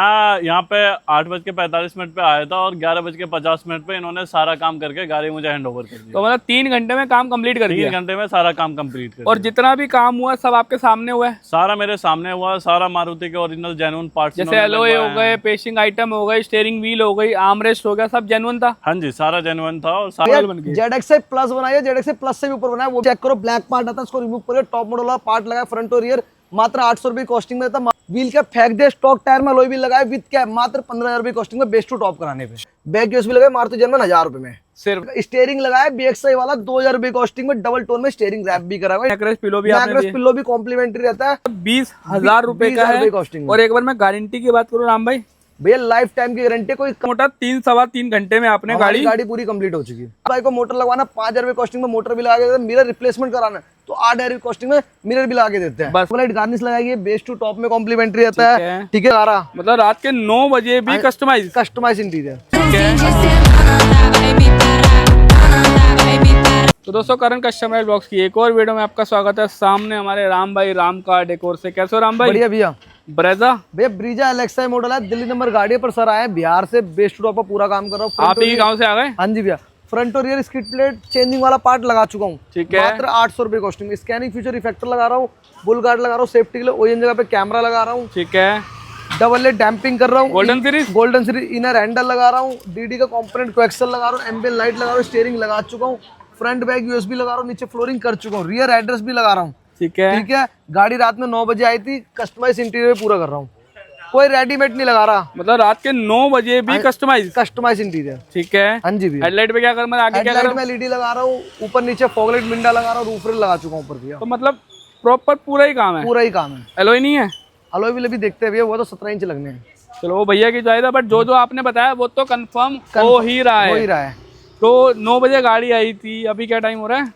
हाँ, यहाँ पे 8:45 पे आया था और 11:50 पे इन्होंने सारा काम करके गाड़ी मुझे हैंड ओवर कर दी। तो मतलब 3 घंटे में काम कंप्लीट कर दिया? 3 घंटे में सारा काम कंप्लीट कर और दिया। जितना भी काम हुआ सब आपके सामने हुआ है? सारा मेरे सामने हुआ, सारा मारुति के ओरिजिनल जेन्युइन पार्ट्स, जैसे एलॉय हो गए, पेशिंग आइटम हो गई, स्टीयरिंग व्हील हो गई, आर्मरेस्ट हो गया, सब जेन्युइन था? हाँ जी, सारा जेन्युइन था। और सारा ZX प्लस बनाया, ZX प्लस से भी ऊपर बनाया, वो चेक करो। ब्लैक पार्ट आता है, उसको रिमूव करो, टॉप मॉडल वाला पार्ट लगाया फ्रंट और रियर, मात्र 800 रुपए कॉस्टिंग में था। व्हील कैप फेंक दे, स्टॉक टायर में अलॉय व्हील लगाया विद कैप, मात्र 15,000 रुपए कॉस्टिंग में, बेस्ट टू टॉप कराने पे। बैक यूएसबी लगाया मारुति जेन्युइन 1000 रुपए में सिर्फ। स्टीयरिंग लगाया BXI वाला 2000 रुपए कॉस्टिंग में, डबल टोन में स्टीयरिंग रैप भी करा हुआ है। बैकरेस्ट पिलो भी कॉम्प्लीमेंट्री रहता है। 20,000 रुपए का है कॉस्टिंग। और एक बार मैं गारंटी की बात करूँ राम भाई, भैया लाइफ टाइम की गारंटी। कोई मोटा 3-3.25 घंटे में आपने गाड़ी पूरी कंप्लीट हो चुकी है। भाई को मोटर लगवाना 5,000 रुपए कॉस्टिंग में, मोटर भी लगा के देते हैं। मिरर रिप्लेसमेंट कराना तो 8,000 रुपए कॉस्टिंग में मिरर भी लगा के देते हैं। बस लाइट गार्निश लगाएगी, बेस टू टॉप में कॉम्प्लीमेंट्री रहता है। ठीक है, सारा मतलब रात के 9 बजे भी कस्टमाइज इंटीरियर। तो दोस्तों, करण कस्टमाइज ब्लॉग्स की एक और वीडियो में आपका स्वागत है। सामने हमारे राम भाई राम कार डेकोर से। कैसे हो राम भाई? बढ़िया भैया। ब्रेजा भैया ब्रीजा LXI मॉडल है, दिल्ली नंबर गाड़ी पर सर आए बिहार से, बेस्ट टू टॉप पर पूरा काम कर रहा हूँ। आप ही गांव से आ गए? हाँ जी भैया। फ्रंट और रियर स्किड प्लेट चेंजिंग वाला पार्ट लगा चुका हूँ। ठीक है, मात्र 800 रुपए कॉस्टिंग। स्कैनिंग फीचर इफेक्टर लगा रहा हूँ, बुल गार्ड लगा रहा हूँ, सेफ्टी के लिए ओएन जगह पे कैमरा लगा रहा हूँ। ठीक है, डबल लेट डैम्पिंग कर रहा हूँ, गोल्डन सीरीज इनर हैंडल लगा रहा हूँ, DD का कंपोनेंट कोएक्सल लगा रहा हूँ, एम्बियंट लाइट लगा रहा हूँ, स्टीयरिंग लगा चुका हूँ, फ्रंट बैक USB लगा रहा हूँ, नीचे फ्लोरिंग कर चुका हूँ, रियर एड्रेस भी लगा रहा हूँ। ठीक है। गाड़ी रात में 9 बजे आई थी, कस्टमाइज इंटीरियर पूरा कर रहा हूँ, कोई रेडीमेड नहीं लगा रहा। मतलब रात के 9 बजे भी कस्टमाइज इंटीरियर। ठीक है। हाँ जी भैया। हेडलाइट पे क्या कर, मैं आगे क्या कर रहा हूं? LED लगा रहा हूँ, ऊपर नीचे फॉगलाइट विंडो लगा रहा हूँ, रूफ रेल लगा चुका हूँ ऊपर भैया। तो मतलब प्रॉपर पूरा ही काम है? पूरा ही काम है। एलॉय नहीं है? अलॉय व्हील भी देखते हैं भैया, वो तो 17 इंच लगने हैं। चलो वो भैया की चाहिए, बट जो आपने बताया वो तो कंफर्म हो ही रहा है। तो 9 बजे गाड़ी आई थी, अभी क्या टाइम हो रहा है?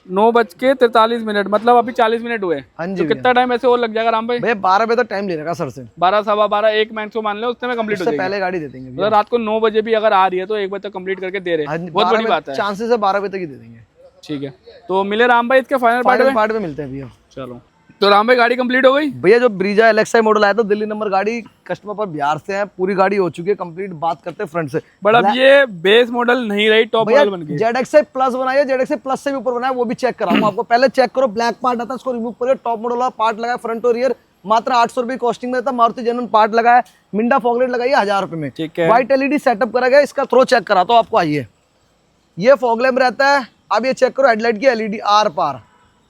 9:43, मतलब अभी 40 मिनट हुए। हाँ जी। तो कितना टाइम ऐसे और लग जाएगा राम भाई? भैया 12 बजे तक टाइम ले लेगा सर से। 12, 12:15, 1 मिनट को मान लो, उससे में कंप्लीट हो जाएगी। पहले गाड़ी दे देंगे। मतलब रात को 9 बजे भी अगर आ रही है तो 1 बजे तक कंप्लीट करके दे रहे हैं, बहुत बड़ी बात है। चांसेस है 12 बजे तक ही दे देंगे। ठीक है, तो मिले राम भाई इसके फाइनल पार्ट में मिलते हैं भैया। चलो, तो राम भाई गाड़ी कंप्लीट हो गई भैया। जो ब्रीजा LXI मॉडल आया था, दिल्ली नंबर गाड़ी, कस्टमर पर बिहार से है, पूरी गाड़ी हो चुकी है कंप्लीट। बात करते हैं फ्रंट से। बट अब ये बेस मॉडल नहीं रही, टॉप मॉडल बन गई। ZXI प्लस बनाया, ZXI प्लस से भी ऊपर बनाया, वो भी चेक कराऊंगा आपको। पहले चेक करो, ब्लैक पार्ट आता है, उसको रिमूव करो, टॉप मॉडल वाला पार्ट लगाया फ्रंट और रियर, मात्र 800 रुपए कॉस्टिंग में था। मारुति जेन्युइन पार्ट लगाया, मिंडा फॉगलाइट लगाई 1000 रुपए में। ठीक है। व्हाइट LED सेटअप करा गया, इसका थ्रो चेक कराता हूं आपको। आइए, ये फॉग लैम्प रहता है। अब ये चेक करो, हेडलाइट की LED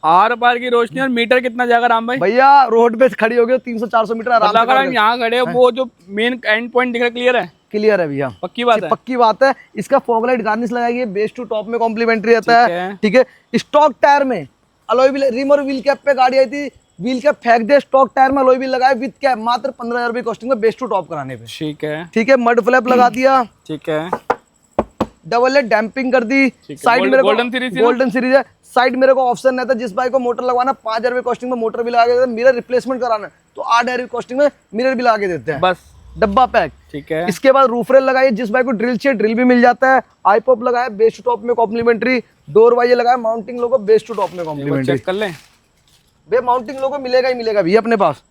आर पार की रोशनी। और मीटर कितना जाएगा राम भाई? भैया रोड पे खड़ी हो गई 300-400 मीटर आराम से। अगर हम यहाँ खड़े हो, वो जो मेन एंड पॉइंट दिख रहा है, क्लियर है? क्लियर है भैया, पक्की बात है? पक्की बात है। इसका फॉगलाइट गार्निश लगाएंगे, बेस टू टॉप में कॉम्प्लीमेंट्री रहता है। ठीक है। स्टॉक टायर में अलॉय व्हील, रिम और व्हील कैप पे गाड़ी आई थी, व्हील कैप फेंक दे, स्टॉक टायर में अलॉय व्हील लगाए विद कैप, मात्र 15,000 रुपए कॉस्टिंग में, बेस टू टॉप कराने पे। ठीक है। ठीक है। मड फ्लैप लगा दिया। ठीक है। डबल लेट डैम्पिंग कर दी। साइड मेरे को गोल्डन सीरीज है। साइड मेरे को ऑप्शन रहता है, जिस बाइक को मोटर लगवाना 5,000 रुपए कॉस्टिंग में मोटर भी लगा के देते हैं। मिरर रिप्लेसमेंट कराना तो 8,000 रुपए कॉस्टिंग में मिरर भी लगा के देते हैं। बस डब्बा पैक। ठीक है। इसके बाद रूफ रेल लगाई, जिस बाइक को ड्रिल चाहिए ड्रिल भी मिल जाता है। आई पॉप लगाया, बेस टू टॉप में कॉम्प्लीमेंट्री। डोर वाइजर लगाया, mounting logo, base to top में कॉम्प्लीमेंट्री। चेक कर लें भैया, माउंटिंग लोगो मिलेगा ही मिलेगा भैया अपने पास।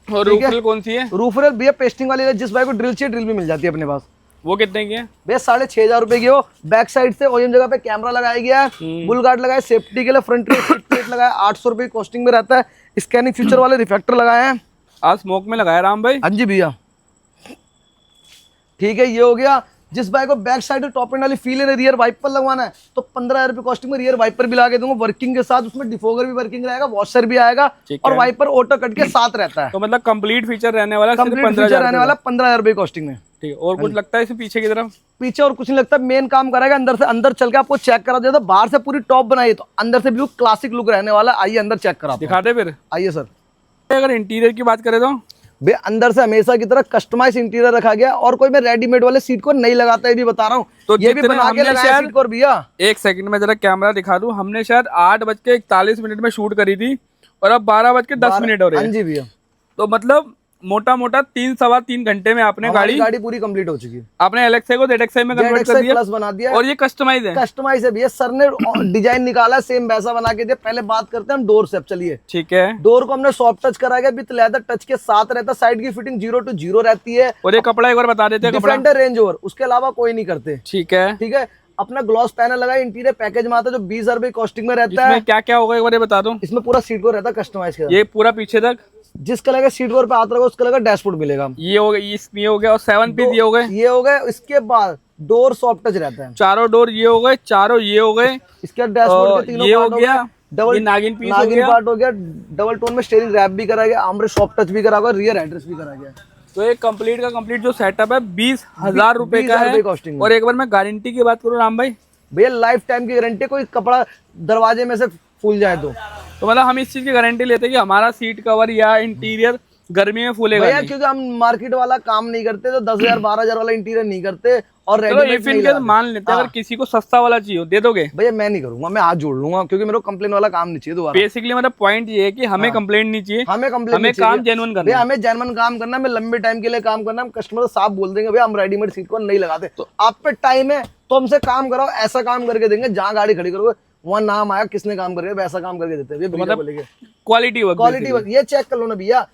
और रूफ रेल कौन सी है? रूफ रेल भैया पेस्टिंग वाली है, जिस बाइक को ड्रिल चाहिए ड्रिल भी मिल जाती है अपने पास। वो कितने की है भैया? 6,500 रुपए की हो। बैक साइड से ओएम जगह पे कैमरा लगाया गया है, बुल गार्ड लगाया, सेफ्टी के लिए फ्रंट प्लेट लगाया, 800 रुपए कॉस्टिंग में रहता है। स्कैनिंग फीचर वाले रिफ्लेक्टर लगाए हैं। आज स्मोक में लगाया राम भाई? हाँ जी भैया। ठीक है, ये हो गया। जिस बाइक को बैक साइड में टॉप एंड वाली फील है, रियर वाइपर लगवाना है तो 15,000 रुपए कॉस्टिंग में रियर वाइपर भी लगा के दूंगा वर्किंग के साथ। उसमें डिफोगर भी वर्किंग रहेगा, वॉशर भी आएगा और वाइपर ऑटो कट के साथ रहता है। तो मतलब कंप्लीट फीचर रहने वाला, कंप्लीट फीचर रहने वाला 15,000 रुपए कॉस्टिंग में। ठीक है। और कुछ लगता है इसमें पीछे की तरफ? पीछे और कुछ नहीं लगता, मेन काम करेगा अंदर से। अंदर चल के आपको चेक करा देता, बाहर से पूरी टॉप बनाई तो अंदर से भी क्लासिक लुक रहने वाला। आइए अंदर चेक करा दिखाते फिर। आइए सर। अगर इंटीरियर की बात करें तो भैया अंदर से हमेशा की तरह कस्टमाइज इंटीरियर रखा गया, और कोई मैं रेडीमेड वाले सीट को नहीं लगाता, ये भी बता रहा हूँ। तो ये भी बना के लगाया सीट को। और भैया 1 सेकंड में जरा कैमरा दिखा दूं, हमने शायद 8:41 में शूट करी थी और अब 12:10 हो रही है। हाँ जी भैया। तो मतलब मोटा मोटा 3-3.25 घंटे में आपने हमारी गाड़ी पूरी कंप्लीट हो चुकी है। आपने LXI को ZXI में कन्वर्ट कर दिया प्लस बना दिया और ये कस्टमाइज है। कस्टमाइज है भैया, सर ने डिजाइन निकाला सेम वैसा बना के दिया। पहले बात करते हैं हम डोर से, अब चलिए। ठीक है, डोर को हमने सॉफ्ट टच करा गया, विद लेदर टच के साथ रहता, साइड की फिटिंग 0 to 0 रहती है। और ये कपड़ा एक बार बता देते हैं, कपड़ा डिफेंडर रेंज ओवर, उसके अलावा कोई नहीं करते। ठीक है, ठीक है, अपना ग्लॉस पैनल लगा, इंटीरियर पैकेज में आता है जो 20,000 रुपए कॉस्टिंग में रहता है। इसमें क्या क्या होगा एक बार ये बता दो। इसमें पूरा सीट कवर रहता है कस्टमाइज का, ये पूरा पीछे तक जिस कलर का सीट कवर पे आता होगा उस कलर का डैशबोर्ड मिलेगा। ये हो गया, ये हो गया, और 7 पीस ये हो गए, ये हो गए। इसके बाद डोर सॉफ्ट टच रहता है, चारों डोर ये हो गए, चारों ये हो गए। इसके डैशबोर्ड के तीनों ये हो पार्ट गया, डबल ये नागिन पीस हो नागिन गया। पार्ट हो गया, डबल टोन में स्टीयरिंग रैप भी करा गया, आमरे सॉफ्ट टच भी करा गया, रियर एड्रेस भी करा गया। तो एक कंप्लीट का कंप्लीट जो सेटअप है 20,000 रुपए का 20,000 है। कॉस्टिंग। और एक बार मैं गारंटी की बात करूँ राम भाई, भैया लाइफ टाइम की गारंटी, कोई कपड़ा दरवाजे में से फूल जाए तो मतलब हम इस चीज की गारंटी लेते हैं कि हमारा सीट कवर या इंटीरियर गर्मी में फूलेगा भैया, नहीं। क्योंकि हम मार्केट वाला काम नहीं करते, तो 10,000 12,000 वाला इंटीरियर नहीं करते और चलो रेडीमेड इफ इन केस मान लेते हैं, अगर किसी को सस्ता वाला चाहिए दे दोगे? भैया मैं नहीं करूंगा, मैं हाथ जोड़ लूंगा, क्योंकि मेरे को कंप्लेन वाला काम नहीं चाहिए दोबारा। बेसिकली मतलब पॉइंट ये है कि हमें कंप्लेंट नहीं चाहिए, हमें कंप्लेन हमें काम जेन्युइन करना भैया, है। हमें जेन्युइन काम करना है, हमें लंबे टाइम के लिए काम करना है। हम कस्टमर से साफ बोल देंगे भैया हम रेडीमेड सीट को नहीं लगाते, तो आप पे टाइम है तो हमसे काम कराओ, ऐसा काम करके देंगे जहाँ गाड़ी खड़ी करोगे वहाँ नाम आया किसने काम करके, वैसा काम करके देते हैं। मतलब क्वालिटी क्वालिटी ये चेक कर लो ना भैया,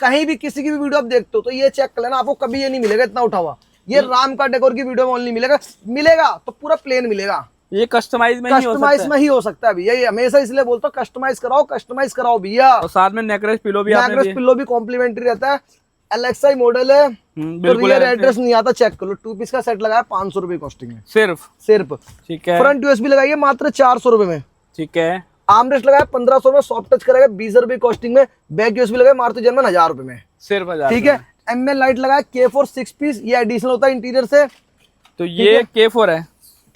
कहीं भी किसी की भी वीडियो आप देखते हो तो ये चेक कर लेना, आपको कभी ये नहीं मिलेगा इतना उठा हुआ। ये राम का डेकोर की वीडियो में ओनली मिलेगा, मिलेगा तो पूरा प्लेन मिलेगा, ये कस्टमाइज में नहीं हो कस्टमाइज सकता में ही हो सकता है भैया। ये हमेशा इसलिए बोलता हूँ कस्टमाइज कराओ भैया। और साथ में नेकलेस पिलो भी आपने दिए। पिलो भी कॉम्प्लीमेंट्री रहता है। LXI मॉडल है तो बिल्कुल रियर एड्रेस नहीं आता, चेक कर लो। 2 पीस का सेट लगाया 500 रुपए कॉस्टिंग है सिर्फ। ठीक है, फ्रंट यूएसबी लगाइए मात्र 400 रुपए में। ठीक है, आर्मरेस्ट लगाया 1500 में, सॉफ्ट टच करेगा 20 रुपए कॉस्टिंग में, बैक यूएसबी लगाया मात्र जर्मन 1000 रुपए में सिर्फ 1000। ठीक है, ML लाइट लगाया K4 6 पीस, ये एडिशनल होता है इंटीरियर से। तो ये K4 है,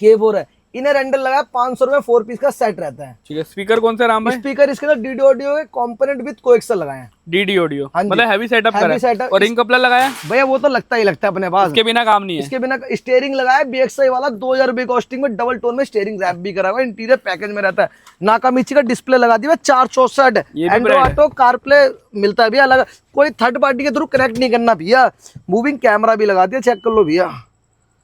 K4 है। इनर हैंडल लगाया 500 रुपए, 4 पीस का सेट रहता है। ठीक है। स्पीकर कौन से राम भाई? स्पीकर इसके अंदर DD ऑडियो के कंपोनेंट विद कोएक्सल लगाए हैं। DD ऑडियो हाँ जी। मतलब हैवी सेटअप Heavy करा है। setup। और रिंग कपलर लगाया? भैया वो तो लगता ही लगता है अपने पास, इसके बिना काम नहीं है। इसके बिना स्टीयरिंग लगाया BXI वाला 2,000 रुपए कॉस्टिंग में, डबल टोन में स्टीयरिंग रैप भी करा हुआ, इंटीरियर पैकेज में रहता है। नाकामिची का डिस्प्ले लगा दिया 464, ये भी एंड्रॉइड ऑटो कारप्ले मिलता है भैया अलग, कोई थर्ड पार्टी के थ्रू कनेक्ट नहीं करना भैया। मूविंग कैमरा भी लगा दिया, चेक कर लो भैया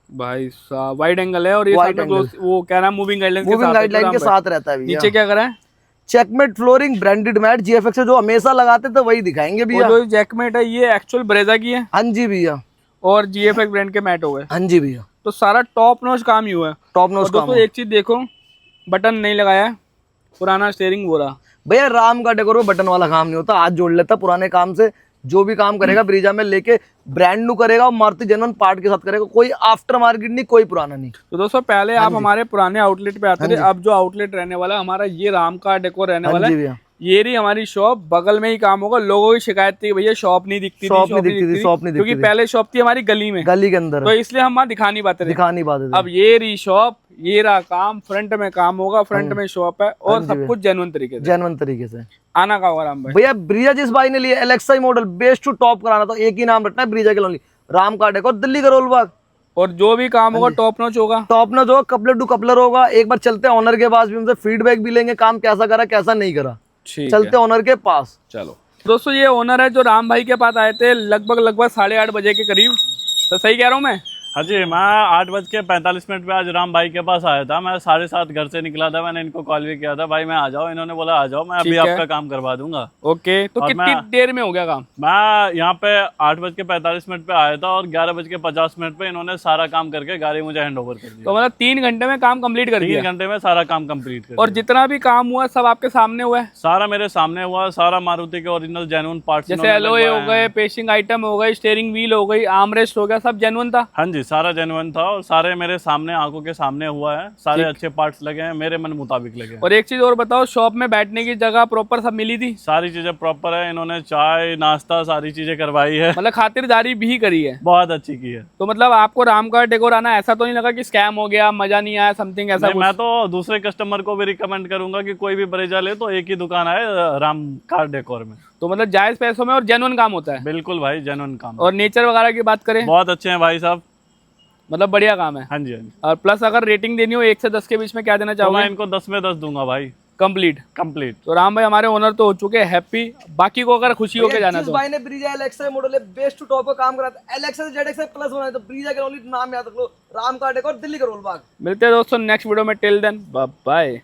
भाई साहब, वाइड एंगल है। और ये Wide साथ में वो क्या नाम, मूविंग गाइडलाइन के साथ रहता है भैया। नीचे क्या करा है? Checkmate flooring branded mat GFX से जो हमेशा लगाते थे वही दिखाएंगे भैया। जो जैकमेट है ये एक्चुअल ब्रेजा की है। हाँ जी भैया, और GFX ब्रांड के मैट हो गए। हाँ जी भैया, तो सारा टॉप नॉच काम ही हुआ है। टॉप नॉच काम दोस्तों एक चीज देखो, बटन नहीं लगाया है, पुराना स्टीयरिंग वो रहा। भैया। राम का डेकोर में बटन वाला काम नहीं होता, हाथ जोड़ लेता पुराने काम से। जो भी काम करेगा ब्रीजा में लेके ब्रांड न्यू करेगा और मारुति जेन्युइन पार्ट के साथ करेगा, कोई आफ्टर मार्केट नहीं, कोई पुराना नहीं। तो दोस्तों पहले आप हमारे पुराने आउटलेट पे आते थे, अब जो आउटलेट रहने वाला है हमारा ये राम का डेकोर रहने वाला जी है। भैया, ये रही हमारी शॉप, बगल में ही काम होगा। लोगों की शिकायत थी भैया शॉप नहीं दिखती थी, शॉप नहीं दिखती क्योंकि पहले शॉप थी हमारी गली में, गली के अंदर तो इसलिए हम वहाँ दिखा नहीं पाते थे। दिखा नहीं पाते थे। अब ये रही शॉप, ये रहा काम, फ्रंट में काम होगा, फ्रंट में शॉप है और सब कुछ जेन्युइन तरीके से। जेन्युइन तरीके से आना का होगा राम भाई। भैया। ब्रीजा जिस भाई ने लिया LXI model best to top कराना, तो एक ही नाम रखना है ब्रीजा के लोनली, राम का डेकोर, दिल्ली करोल बाग। और जो भी काम होगा टॉप नॉच होगा, टॉप नॉच होगा, कपलर टू कपलर होगा। एक बार चलते हैं ऑनर के पास भी, उनसे फीडबैक भी लेंगे, काम कैसा करा कैसा नहीं करा। चलते ऑनर के पास। चलो दोस्तों, ये ओनर है जो राम भाई के पास आए थे लगभग 8:30 बजे के करीब। तो सही कह रहा हूँ मैं? हाँ जी, मैं 8:45 पे आज राम भाई के पास आया था। मैं 7:30 घर से निकला था, मैंने इनको कॉल भी किया था, भाई मैं आ जाओ। इन्होंने बोला आ जाओ, मैं अभी आपका काम करवा दूंगा। ओके, तो कितनी देर में हो गया काम? मैं यहाँ पे 8:45 पे आया था और 11:50 पे इन्होंने सारा काम करके गाड़ी मुझे हैंड ओवर कर दी। तो मतलब 3 घंटे में काम कंप्लीट कर दिया? 3 घंटे में सारा काम कंप्लीट कर और जितना भी काम हुआ सब आपके सामने हुआ है? सारा मेरे सामने हुआ, सारा मारुति के ओरिजिनल जेन्युइन पार्ट्स, जैसे एलॉय हो गए, पेशिंग आइटम हो गई, स्टीयरिंग व्हील हो गई, आर्मरेस्ट हो गया, सब जेन्युइन था? हाँ जी, सारा जेन्युइन था और सारे मेरे सामने आंखों के सामने हुआ है। सारे अच्छे पार्ट्स लगे हैं, मेरे मन मुताबिक लगे हैं। और एक चीज और बताओ, शॉप में बैठने की जगह प्रॉपर सब मिली थी? सारी चीजें प्रॉपर है, इन्होंने चाय नाश्ता सारी चीजें करवाई है, मतलब खातिरदारी भी करी है, बहुत अच्छी की है। तो मतलब आपको राम का डेकोर आना ऐसा तो नहीं लगा कि स्कैम हो गया, मजा नहीं आया, समथिंग ऐसा? नहीं, मैं तो दूसरे कस्टमर को भी रिकमेंड करूंगा कि कोई भी ब्रेजा ले तो एक ही दुकान है राम कार डेकोर में। तो मतलब जायज पैसों में और जेन्युइन काम होता है? बिल्कुल भाई, जेन्युइन काम। और नेचर वगैरह की बात करें? बहुत अच्छे हैं भाई साहब, मतलब बढ़िया काम है। हाँ जी, हाँ जी। और प्लस अगर रेटिंग देनी हो 1 से 10 के बीच में क्या देना तो चाहोगे? मैं इनको 10 में 10 दूंगा भाई। कंप्लीट। तो राम भाई हमारे ओनर तो हो चुके हैं हैप्पी, बाकी को अगर खुशी होके जाना जिस तो भाई ने ब्रीजा एलेक्सा मॉडल है बेस्ट टू टॉप का काम करा था, एलेक्सा से जेडएक्स प्लस बनाया तो ब्रीजा के ओनली नाम याद रख लो, राम का डेकोर दिल्ली का रोल बाग। मिलते हैं दोस्तों नेक्स्ट वीडियो में, टिल देन बाय बाय।